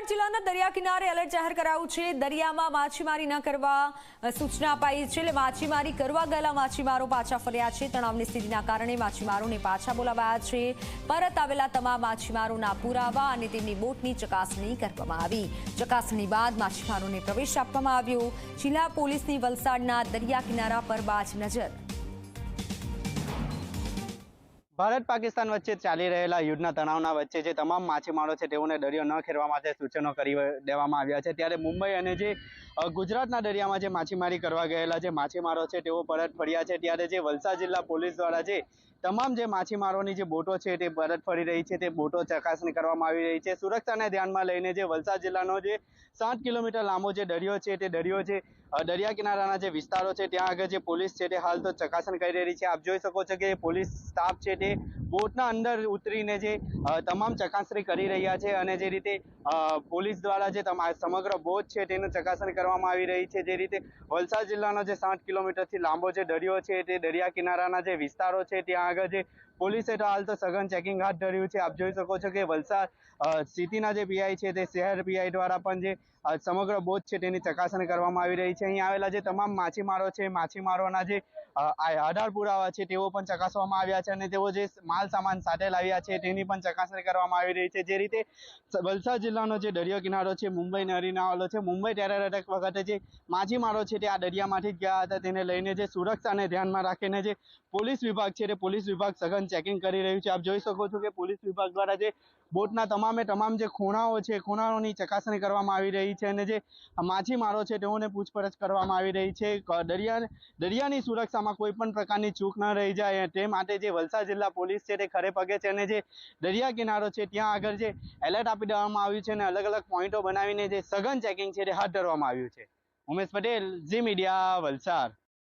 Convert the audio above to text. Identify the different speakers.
Speaker 1: વલસાડ જિલ્લાના દરિયા કિનારે એલર્ટ જાહેર કરાયું છે। દરિયામાં માછીમારી ન કરવા સૂચના અપાઈ છે। એટલે માછીમારી કરવા ગયેલા માછીમારો પાછા ફર્યા છે। તણાવની સ્થિતિના કારણે માછીમારોને પાછા બોલાવાયા છે। પરત આવેલા તમામ માછીમારોના પુરાવા અને તેમની બોટની ચકાસણી કરવામાં આવી। ચકાસણી બાદ માછીમારોને પ્રવેશ આપવામાં આવ્યો। જિલ્લા પોલીસની વલસાડના દરિયા કિનારા પર બાજ નજર।
Speaker 2: ભારત પાકિસ્તાન વચ્ચે ચાલી રહેલા યુદ્ધના તણાવના વચ્ચે જે તમામ માછીમારો છે તેઓને દરિયો ન ખેડવા માટે સૂચનો કરી દેવામાં આવ્યા છે। ત્યારે મુંબઈ અને જે ગુજરાતના દરિયામાં જે માછીમારી કરવા ગયેલા જે માછીમારો છે તેઓ પરત ફર્યા છે। ત્યારે જે વલસાડ જિલ્લા પોલીસ દ્વારા જે તમામ જે માછીમારોની જે બોટો છે તે પરત ફરી રહી છે, તે બોટો ચકાસણી કરવામાં આવી રહી છે। સુરક્ષાને ધ્યાનમાં લઈને જે વલસાડ જિલ્લાનો જે 7 કિલોમીટર લાંબો જે દરિયો છે તે દરિયો છે દરિયા કિનારાના જે વિસ્તારો છે ત્યાં આગળ જે પોલીસ છે તે હાલ તો ચકાસણી કરી રહી છે। આપ જોઈ શકો છો કે પોલીસ સ્ટાફ છે તે બોટના અંદર ઉતરીને જે તમામ ચકાસણી કરી રહ્યા છે અને જે રીતે પોલીસ દ્વારા જે સમગ્ર બોટ છે તેનું ચકાસણી કરવામાં આવી રહી છે। જે રીતે વલસાડ જિલ્લાનો જે 7 કિલોમીટરથી લાંબો જે દરિયો છે તે દરિયા કિનારાના જે વિસ્તારો છે ત્યાં આગળ જે પોલીસે તો હાલ તો સઘન ચેકિંગ હાથ ધર્યું છે। આપ જોઈ શકો છો કે વલસાડ સિટીના જે પીઆઈ છે તે શહેર પીઆઈ દ્વારા પણ જે સમગ્ર બોટ છે તેની ચકાસણી કરવામાં આવી રહી છે। અહીં આવેલા જે તમામ માછીમારો છે, માછીમારોના જે આધાર પુરાવા છે તેઓ પણ ચકાસવામાં આવ્યા છે અને તેઓ જે માલ સામાન સાથે લાવ્યા છે તેની પણ ચકાસણી કરવામાં આવી રહી છે। જે રીતે વલસાડ જિલ્લાનો જે દરિયો કિનારો છે મુંબઈને અડીને આવેલો છે। મુંબઈ ટેરર એટેક વખતે જે માછીમારો છે તે આ દરિયામાંથી જ ગયા હતા, તેને લઈને જે સુરક્ષાને ધ્યાનમાં રાખીને જે પોલીસ વિભાગ છે તે પોલીસ વિભાગ સઘન ચેકિંગ કરી રહ્યું છે। આપ જોઈ શકો છો કે પોલીસ વિભાગ દ્વારા જે બોટના તમામ જે ખૂણાઓ છે, ખૂણાઓની ચકાસણી કરવામાં આવી રહી છે અને જે માછીમારો છે તેઓને પૂછપરછ કરવામાં આવી રહી છે। દરિયાની સુરક્ષામાં કોઈ પણ પ્રકારની ચૂક ન રહી જાય તે માટે જે વલસાડ જિલ્લા પોલીસ છે તે ખડે પગે છે અને જે દરિયા કિનારો છે ત્યાં આગળ જે એલર્ટ આપી દેવામાં આવ્યું છે અને અલગ અલગ પોઈન્ટો બનાવીને જે સઘન ચેકિંગ છે તે હાથ ધરવામાં આવ્યું છે। ઉમેશ પટેલ, ઝી મીડિયા, વલસાડ।